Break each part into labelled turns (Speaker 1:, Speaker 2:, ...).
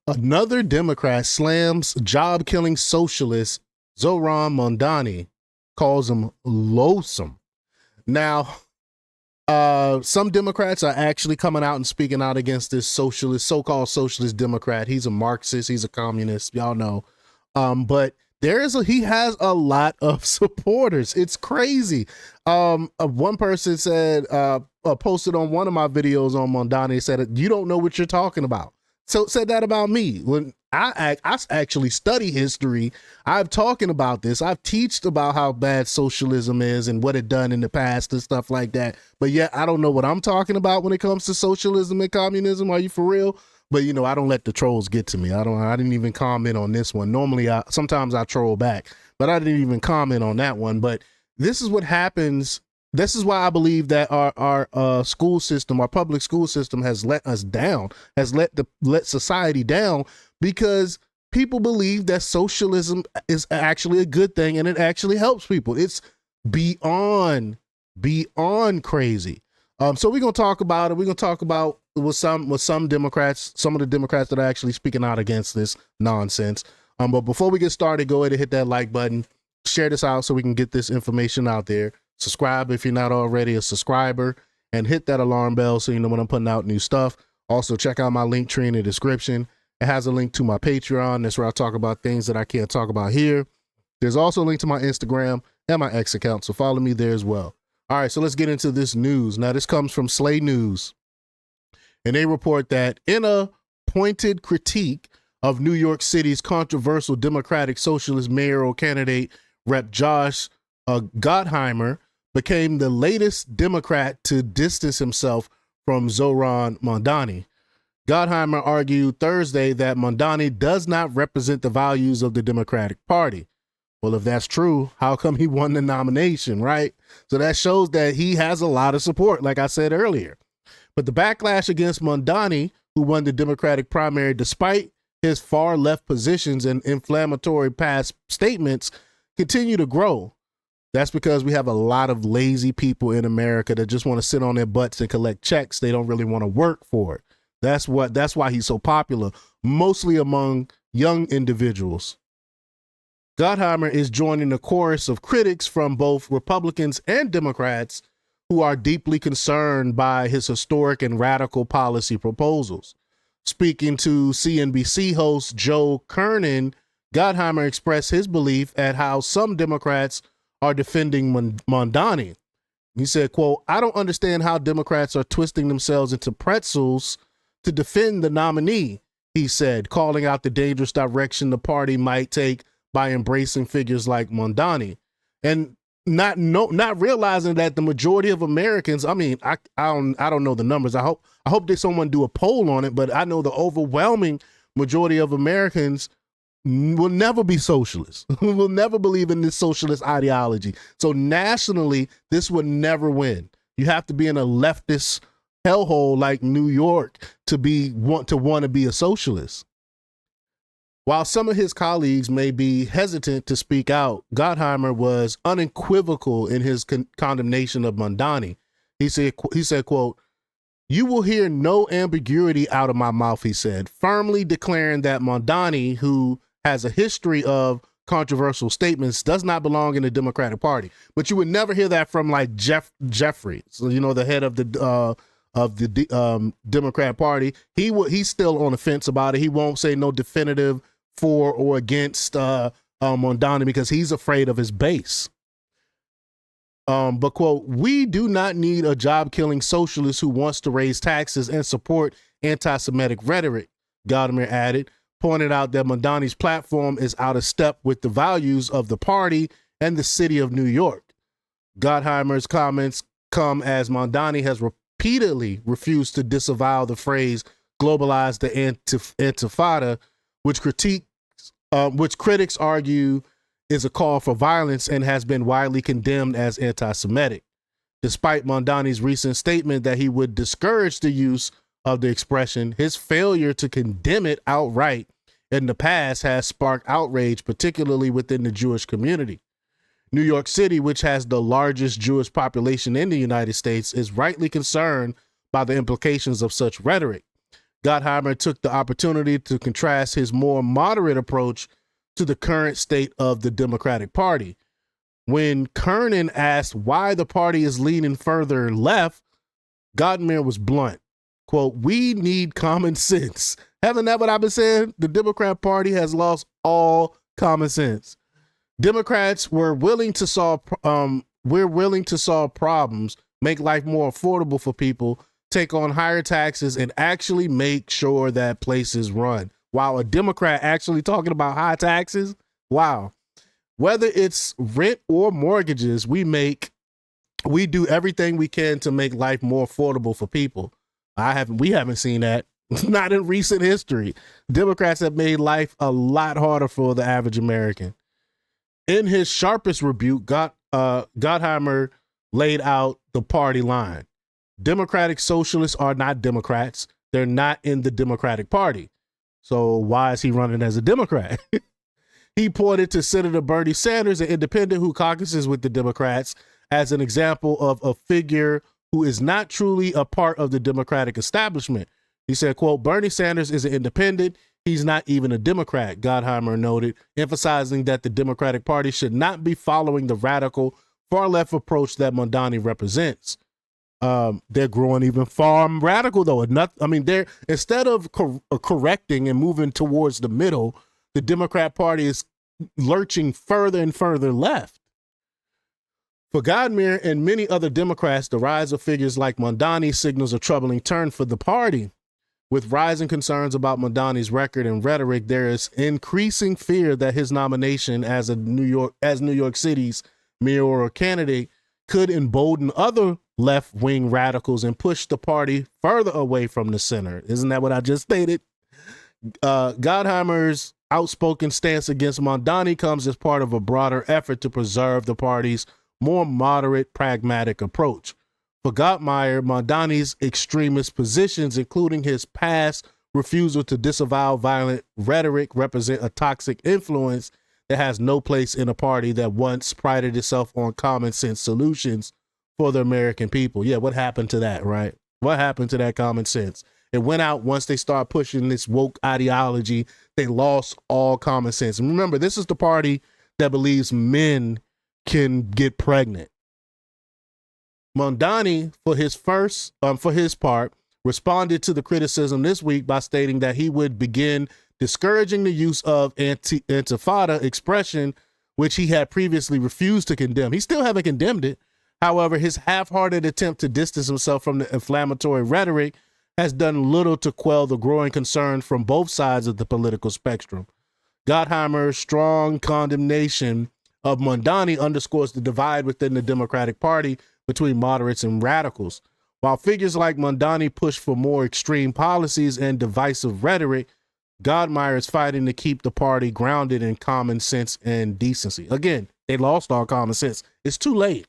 Speaker 1: Another Democrat slams job-killing socialist Zohran Mamdani, calls him loathsome. Now, some Democrats are actually coming out and speaking out against this socialist, so-called socialist Democrat. He's a Marxist. He's a communist. Y'all know. But he has a lot of supporters. It's crazy. One person said, posted on one of my videos on Mamdani, said, "You don't know what you're talking about." So said that about me. When I actually study history, I've talking about this. I've teached about how bad socialism is and what it done in the past and stuff like that. But yet I don't know what I'm talking about when it comes to socialism and communism. Are you for real? But you know, I don't let the trolls get to me. I didn't even comment on this one. Normally, sometimes I troll back, but I didn't even comment on that one. But this is what happens. This is why I believe that our school system, our public school system, has let us down, has let society down, because people believe that socialism is actually a good thing and it actually helps people. It's beyond crazy. So we're gonna talk about it. We're gonna talk about with some Democrats, some of the Democrats that are actually speaking out against this nonsense. But before we get started, go ahead and hit that like button, share this out so we can get this information out there. Subscribe if you're not already a subscriber, and hit that alarm bell so you know when I'm putting out new stuff. Also, check out my link tree in the description. It has a link to my Patreon. That's where I talk about things that I can't talk about here. There's also a link to my Instagram and my X account, so follow me there as well. All right, so let's get into this news. Now, this comes from Slay News, and they report that in a pointed critique of New York City's controversial Democratic Socialist mayoral candidate, Rep. Josh Gottheimer, became the latest Democrat to distance himself from Zohran Mamdani. Gottheimer argued Thursday that Mamdani does not represent the values of the Democratic Party. Well, if that's true, how come he won the nomination, right? So that shows that he has a lot of support, like I said earlier. But the backlash against Mamdani, who won the Democratic primary despite his far left positions and inflammatory past statements, continue to grow. That's because we have a lot of lazy people in America that just want to sit on their butts and collect checks. They don't really want to work for it. That's why he's so popular, mostly among young individuals. Gottheimer is joining the chorus of critics from both Republicans and Democrats who are deeply concerned by his historic and radical policy proposals. Speaking to CNBC host Joe Kernan, Gottheimer expressed his belief at how some Democrats are defending Mamdani. He said, quote, "I don't understand how Democrats are twisting themselves into pretzels to defend the nominee," he said, calling out the dangerous direction the party might take by embracing figures like Mamdani, and not realizing that the majority of Americans, I mean, I don't know the numbers. I hope that someone do a poll on it, but I know the overwhelming majority of Americans will never be socialists, will never believe in this socialist ideology. So nationally, this would never win. You have to be in a leftist hellhole like New York to want to be a socialist. While some of his colleagues may be hesitant to speak out, Gottheimer was unequivocal in his condemnation of Mamdani. He said, quote, "You will hear no ambiguity out of my mouth," he said, firmly declaring that Mamdani, who has a history of controversial statements, does not belong in the Democratic Party. But you would never hear that from like Jeffrey, so you know, the head of the Democrat Party. He's still on the fence about it. He won't say no definitive for or against Mamdani because he's afraid of his base. But quote, "We do not need a job-killing socialist who wants to raise taxes and support anti-Semitic rhetoric," Gottheimer added, pointed out that Mamdani's platform is out of step with the values of the party and the city of New York. Gottheimer's comments come as Mamdani has repeatedly refused to disavow the phrase "globalize the Intifada," which critics argue is a call for violence and has been widely condemned as anti-Semitic. Despite Mamdani's recent statement that he would discourage the use of the expression, his failure to condemn it outright in the past has sparked outrage, particularly within the Jewish community. New York City, which has the largest Jewish population in the United States, is rightly concerned by the implications of such rhetoric. Gottheimer took the opportunity to contrast his more moderate approach to the current state of the Democratic Party. When Kernan asked why the party is leaning further left, Gottheimer was blunt. Quote, "We need common sense." Haven't that what I've been saying? The Democrat Party has lost all common sense. Democrats we're willing to solve problems, make life more affordable for people, take on higher taxes, and actually make sure that places run. While a Democrat actually talking about high taxes, wow. Whether it's rent or mortgages, we do everything we can to make life more affordable for people. We haven't seen that. Not in recent history. Democrats have made life a lot harder for the average American. In his sharpest rebuke, Gottheimer laid out the party line. Democratic Socialists are not Democrats. They're not in the Democratic Party. So why is he running as a Democrat? He pointed to Senator Bernie Sanders, an independent who caucuses with the Democrats, as an example of a figure who is not truly a part of the Democratic establishment. He said, quote, "Bernie Sanders is an independent. He's not even a Democrat," Gottheimer noted, emphasizing that the Democratic Party should not be following the radical far-left approach that Mamdani represents. They're growing even far radical, though. They're instead of correcting and moving towards the middle, the Democrat Party is lurching further and further left. For Gottheimer and many other Democrats, the rise of figures like Mamdani signals a troubling turn for the party. With rising concerns about Mamdani's record and rhetoric, there is increasing fear that his nomination as New York City's mayoral candidate could embolden other left-wing radicals and push the party further away from the center. Isn't that what I just stated? Gottheimer's outspoken stance against Mamdani comes as part of a broader effort to preserve the party's more moderate, pragmatic approach. For Gottheimer, Mamdani's extremist positions, including his past refusal to disavow violent rhetoric, represent a toxic influence that has no place in a party that once prided itself on common sense solutions for the American people. Yeah, what happened to that, right? What happened to that common sense? It went out once they start pushing this woke ideology. They lost all common sense. And remember, this is the party that believes men can get pregnant. Mamdani, for his part, responded to the criticism this week by stating that he would begin discouraging the use of Intifada expression, which he had previously refused to condemn. He still haven't condemned it. However, his half-hearted attempt to distance himself from the inflammatory rhetoric has done little to quell the growing concern from both sides of the political spectrum. Gottheimer's strong condemnation of Mamdani underscores the divide within the Democratic Party between moderates and radicals. While figures like Mamdani push for more extreme policies and divisive rhetoric, Gottheimer is fighting to keep the party grounded in common sense and decency. Again, they lost all common sense. It's too late.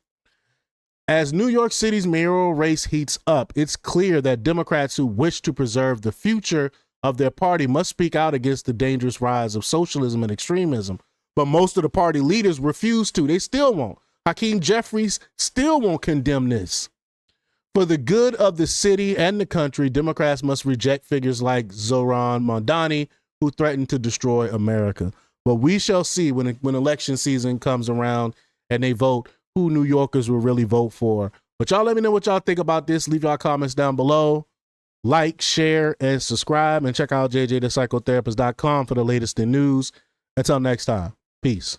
Speaker 1: As New York City's mayoral race heats up, it's clear that Democrats who wish to preserve the future of their party must speak out against the dangerous rise of socialism and extremism. But most of the party leaders refuse to. They still won't. Hakeem Jeffries still won't condemn this. For the good of the city and the country, Democrats must reject figures like Zohran Mamdani, who threaten to destroy America. But we shall see when election season comes around and they vote who New Yorkers will really vote for. But y'all let me know what y'all think about this. Leave y'all comments down below. Like, share, and subscribe. And check out jjthepsychotherapist.com for the latest in news. Until next time, peace.